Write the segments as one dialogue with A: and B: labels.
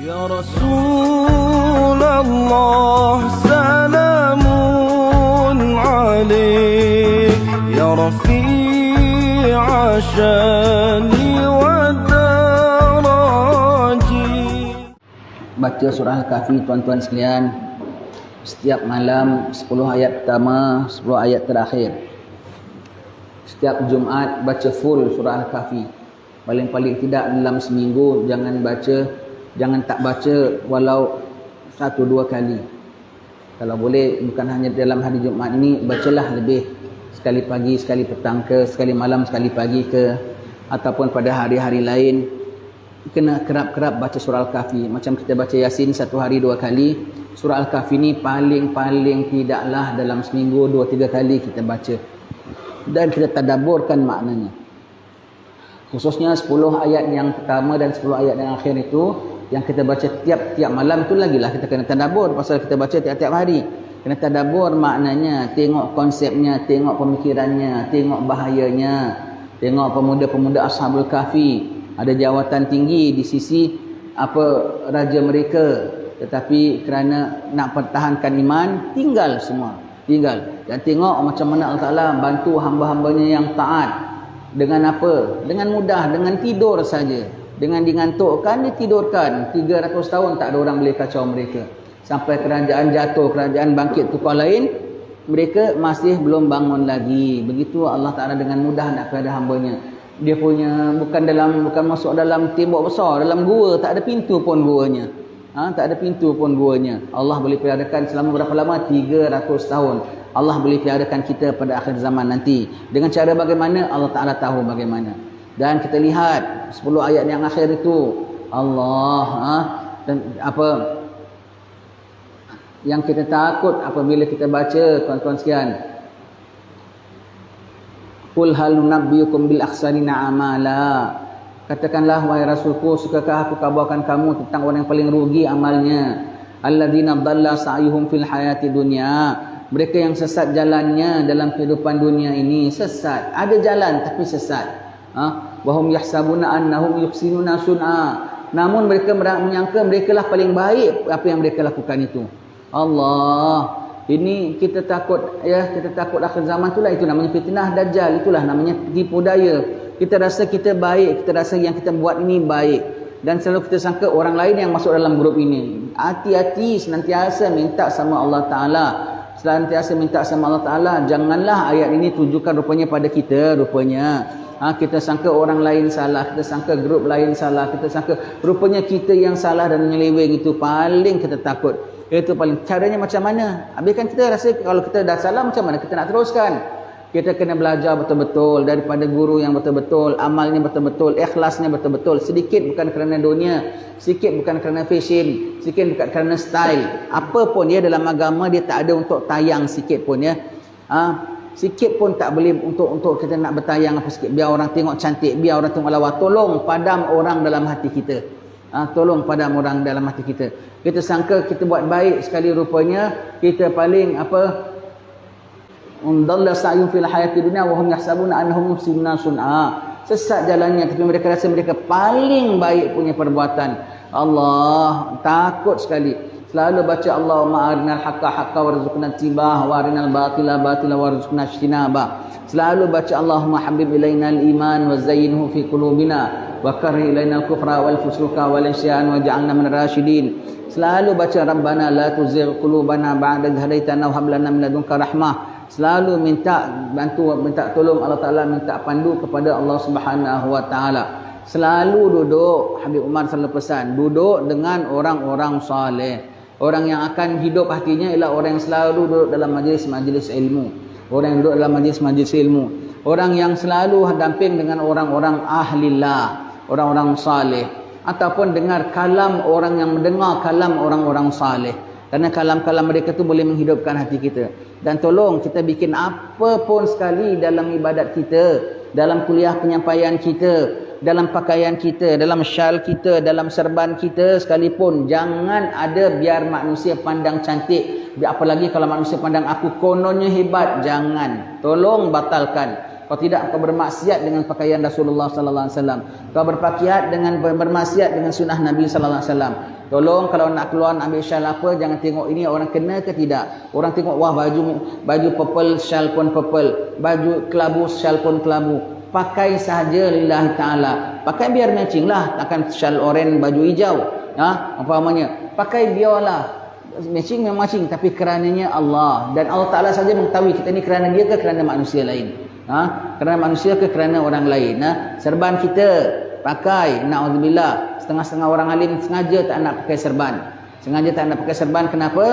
A: Ya Rasulullah salamun alaik ya Rafi'a syani wa daraji.
B: Baca surah Al-Kahfi tuan-tuan sekalian, setiap malam 10 ayat pertama, 10 ayat terakhir. Setiap Jumaat baca full surah Al-Kahfi. Paling-paling tidak dalam seminggu jangan tak baca walau 1-2 kali. Kalau boleh bukan hanya dalam hari Jumaat ini, bacalah lebih, sekali pagi, sekali petang ke, sekali malam, sekali pagi ke, ataupun pada hari-hari lain. Kena kerap-kerap baca surah Al-Kahfi. Macam kita baca Yasin 1 hari 2 kali, surah Al-Kahfi ni paling-paling tidaklah dalam seminggu 2-3 kali kita baca dan kita tadabburkan maknanya. Khususnya 10 ayat yang pertama dan 10 ayat yang akhir itu yang kita baca tiap-tiap malam, itu lagilah kita kena tadabbur, pasal kita baca tiap-tiap hari. Kena tadabbur maknanya, tengok konsepnya, tengok pemikirannya, tengok bahayanya. Tengok pemuda-pemuda Ashabul Kahfi ada jawatan tinggi di sisi raja mereka, tetapi kerana nak pertahankan iman, tinggal semua, tinggal. Dan tengok macam mana Allah Ta'ala bantu hamba-hambanya yang taat. Dengan apa? Dengan mudah, dengan tidur saja. Dengan dingantukkan, ditidurkan. 300 tahun tak ada orang boleh kacau mereka. Sampai kerajaan jatuh, kerajaan bangkit tukar lain, mereka masih belum bangun lagi. Begitu Allah Ta'ala dengan mudah nak kepada hambanya. Dia punya bukan masuk dalam tembok besar, dalam gua, tak ada pintu pun guanya. Tak ada pintu pun guanya. Allah boleh peliharakan selama berapa lama? 300 tahun. Allah boleh peliharakan kita pada akhir zaman nanti. Dengan cara bagaimana? Allah Ta'ala tahu bagaimana. Dan kita lihat 10 ayat yang akhir itu, Allah dan yang kita takut apabila kita baca, tuan-tuan sekalian. Qul hal nunabbiukum bil akhsarina amala. Katakanlah wahai Rasulku, sukakah aku kabarkan kamu tentang orang yang paling rugi amalnya? Alladzina dhalla sa'yuhum fil hayati dunya. Mereka yang sesat jalannya dalam kehidupan dunia ini. Sesat, ada jalan tapi sesat. Wahum yahsabuna annahum yuhsinuna sun'a. Namun mereka menyangka merekalah paling baik apa yang mereka lakukan itu. Allah, ini kita takut kita takut akhir zaman itulah, itu namanya fitnah dajjal, itulah namanya tipu daya. Kita rasa kita baik, kita rasa yang kita buat ini baik, dan selalu kita sangka orang lain yang masuk dalam grup ini. Hati-hati, senantiasa minta sama Allah Ta'ala, senantiasa minta sama Allah Ta'ala. Janganlah ayat ini tujukan rupanya pada kita, rupanya kita sangka orang lain salah, kita sangka grup lain salah, kita sangka rupanya kita yang salah dan menyeleweng. Itu paling kita takut. Itu paling, caranya macam mana? Habis kan kita rasa kalau kita dah salah, macam mana kita nak teruskan? Kita kena belajar betul-betul daripada guru yang betul-betul, amalnya betul-betul, ikhlasnya betul-betul. Sedikit bukan kerana dunia, sedikit bukan kerana fashion, sedikit bukan kerana style. Apa pun dalam agama dia tak ada untuk tayang sikit pun sikit pun tak boleh untuk kita nak bertayang apa sikit. Biar orang tengok cantik, biar orang tengok lawa. Tolong padam orang dalam hati kita. Tolong padam orang dalam hati kita. Kita sangka kita buat baik sekali, rupanya kita paling undalla sa'yun fil hayati dunya wa hum yahsabuna annahum yuhsinuna sun'a. Sesat jalannya tapi mereka rasa mereka paling baik punya perbuatan. Allah, takut sekali. Selalu baca Allahumma arinal haqqa haqqa warzuqna ittiba'ah wa arinal batila batila warzuqna ijtinabah. Selalu baca Allahumma habib ilainal iman wa zayyinhu fi qulubina wa karrih ilainal kufra wal fusuqa wal isyan waj'alna minal rasyidin. Selalu baca Rabbana la tuzigh qulubana ba'da idh hadaitana wa hab lana min ladunka rahmah. Selalu minta tolong Allah Ta'ala, minta pandu kepada Allah Subhanahu Wa Ta'ala. Selalu duduk, Habib Umar selalu pesan, duduk dengan orang-orang saleh. Orang yang akan hidup hatinya ialah orang yang selalu duduk dalam majlis-majlis ilmu. Orang yang duduk dalam majlis-majlis ilmu. Orang yang selalu damping dengan orang-orang ahlillah, orang-orang saleh. Ataupun dengar kalam orang yang mendengar kalam orang-orang saleh. Kerana kalam-kalam mereka tu boleh menghidupkan hati kita. Dan tolong kita bikin apa pun sekali dalam ibadat kita, dalam kuliah penyampaian kita, dalam pakaian kita, dalam syal kita, dalam serban kita sekalipun, jangan ada biar manusia pandang cantik. Apalagi kalau manusia pandang aku kononnya hebat, jangan. Tolong batalkan. Kalau tidak, kau bermaksiat dengan pakaian Rasulullah sallallahu alaihi wasallam. Kau berpakaian dengan bermaksiat dengan sunnah Nabi sallallahu alaihi wasallam. Tolong kalau nak keluar ambil syal apa, jangan tengok ini orang kena ke tidak. Orang tengok wah baju purple, syal pun purple, baju kelabu, syal pun kelabu. Pakai sahaja lillahi taala. Pakai biar matching lah, takkan syal oranye baju hijau. Umpamanya. Pakai biarlah. Matching memang matching, tapi kerananya Allah, dan Allah Taala saja mengetahui kita ni kerana dia ke kerana manusia lain. Kerana manusia ke kerana orang lain. Serban kita pakai, naudzubillah, setengah-setengah orang alim sengaja tak nak pakai serban. Sengaja tak nak pakai serban, kenapa?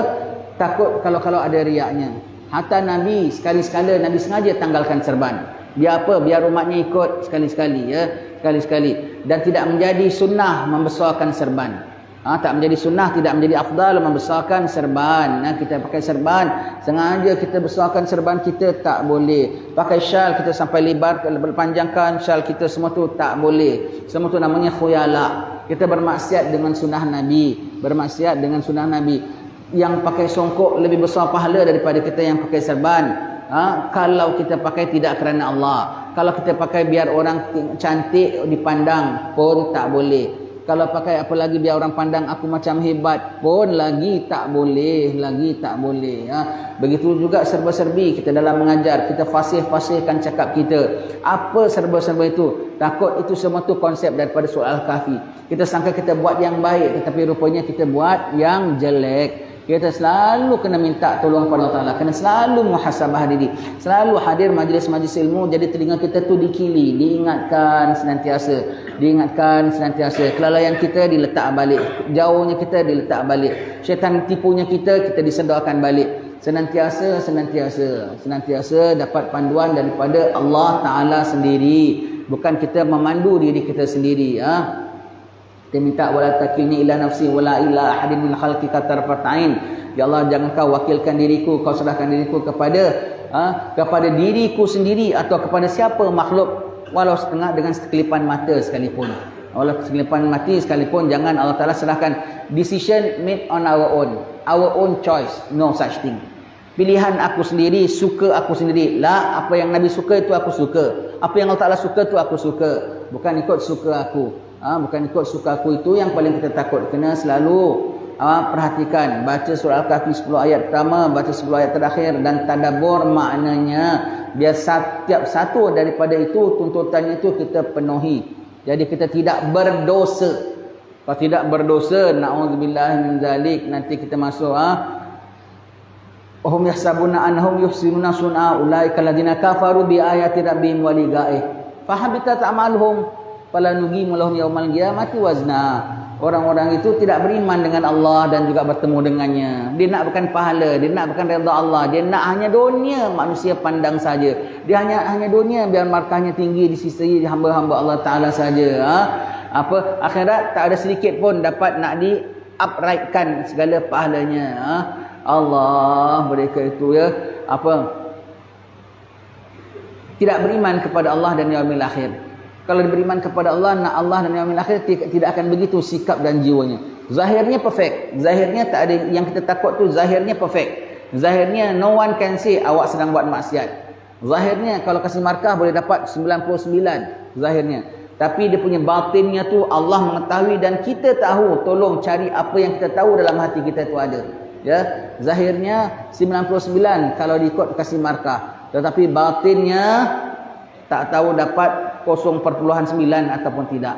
B: Takut kalau ada riaknya. Hatta Nabi sekali-sekala Nabi sengaja tanggalkan serban. Biar apa? Biar umatnya ikut sekali-sekali, ya, sekali-sekali, dan tidak menjadi sunnah membesarkan serban. Tak menjadi sunnah, tidak menjadi afdal membesarkan serban. Kita pakai serban, sengaja kita besarkan serban kita, tak boleh. Pakai syal kita sampai lebar, berpanjangkan syal kita, semua tu tak boleh. Semua tu namanya khuyala. Kita bermaksiat dengan sunnah Nabi. Bermaksiat dengan sunnah Nabi. Yang pakai songkok lebih besar pahala daripada kita yang pakai serban. Kalau kita pakai tidak kerana Allah. Kalau kita pakai biar orang cantik dipandang pun tak boleh. Kalau pakai apa lagi biar orang pandang aku macam hebat pun lagi tak boleh, lagi tak boleh. Begitu juga serba-serbi kita dalam mengajar, kita fasih-fasihkan cakap kita. Apa serba-serba itu? Takut itu semua tu konsep daripada surah Al-Kahfi. Kita sangka kita buat yang baik, tetapi rupanya kita buat yang jelek. Kita selalu kena minta tolong kepada Allah Ta'ala, kena selalu muhasabah diri, selalu hadir majlis-majlis ilmu, jadi telinga kita tu dikili, diingatkan senantiasa, kelalaian kita diletak balik, jauhnya kita diletak balik, syaitan tipunya kita disedarkan balik, senantiasa dapat panduan daripada Allah Ta'ala sendiri, bukan kita memandu diri kita sendiri. Kita minta wala takilni ila nafsi wala ila ahadin min khalqika tarfatain. Ya Allah, jangan kau wakilkan diriku, kau serahkan diriku kepada diriku sendiri atau kepada siapa makhluk, walau setengah dengan sekelipan mata sekalipun. Walau sekelipan mati sekalipun, jangan Allah Taala serahkan. Decision made on our own choice, no such thing. Pilihan aku sendiri, suka aku sendiri. Apa yang Nabi suka itu aku suka. Apa yang Allah Taala suka itu aku suka. Bukan ikut suka aku. Bukan ikut suka aku, itu yang paling kita takut. Kena selalu perhatikan, baca surah Al-Kahfi 10 ayat pertama, baca 10 ayat terakhir, dan tadabbur maknanya. Biar setiap satu daripada itu, tuntutannya itu kita penuhi. Jadi kita tidak berdosa. Kalau tidak berdosa, na'udzubillah min zalik, nanti kita masuk hum yahsabuna annahum yuhsinuna sun'a ulaika alladziina kafaru bi ayati rabbihim wa liqa'ih fahabitat a'maluhum fala nuqimu lahum yaumal qiyamati wazna. Orang-orang itu tidak beriman dengan Allah dan juga bertemu dengannya. Dia nak bukan pahala, dia nak bukan redha Allah, dia nak hanya dunia manusia pandang saja. Dia hanya dunia biar markahnya tinggi di sisi hamba-hamba Allah Taala saja. Akhirat tak ada sedikit pun dapat nak di uprightkan segala pahalanya. Allah mereka itu tidak beriman kepada Allah dan yaumil akhir. Kalau beriman kepada Allah, nak Allah dan yaumil akhir, tidak akan begitu sikap dan jiwanya. Zahirnya perfect. Zahirnya tak ada yang kita takut tu, zahirnya perfect. Zahirnya no one can say awak sedang buat maksiat. Zahirnya kalau kasih markah boleh dapat 99 zahirnya. Tapi dia punya batinnya tu Allah mengetahui dan kita tahu. Tolong cari apa yang kita tahu dalam hati kita tu ada. Ya, zahirnya 99 kalau diikut kasih markah. Tetapi batinnya tak tahu dapat 0.9 ataupun tidak.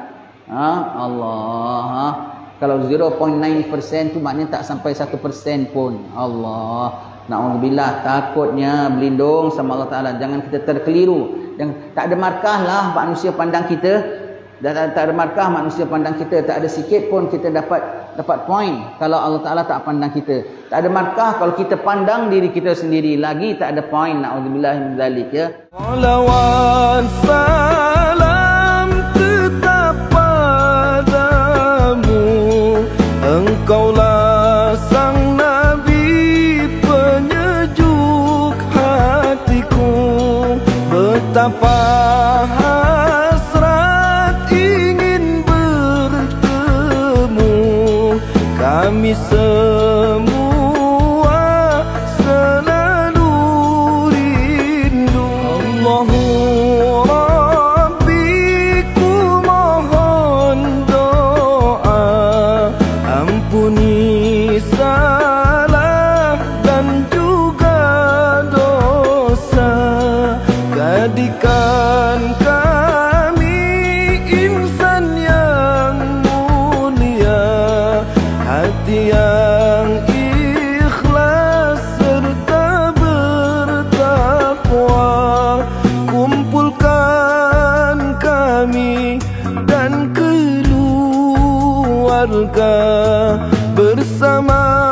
B: Allah. Kalau 0.9% tu maknanya tak sampai 1% pun. Allah. Na'udzubillah, takutnya berlindung sama Allah Ta'ala. Jangan kita terkeliru. Dan tak ada markah lah manusia pandang kita. Dan tak ada markah manusia pandang kita. Tak ada sikit pun kita dapat poin kalau Allah Ta'ala tak pandang kita. Tak ada markah kalau kita pandang diri kita sendiri. Lagi tak ada poin. Na'udzubillah min zalik, ya.
A: Salawat salam tetap padamu, engkaulah sang Nabi penyejuk hatiku. Betapa hasrat ingin bertemu kami semua selalu rindu. Allahumma Ampuni salah dan juga dosa, jadikan kami insan yang mulia, hati yang ikhlas serta bertakwa. Kumpulkan kami dan keluarga bersama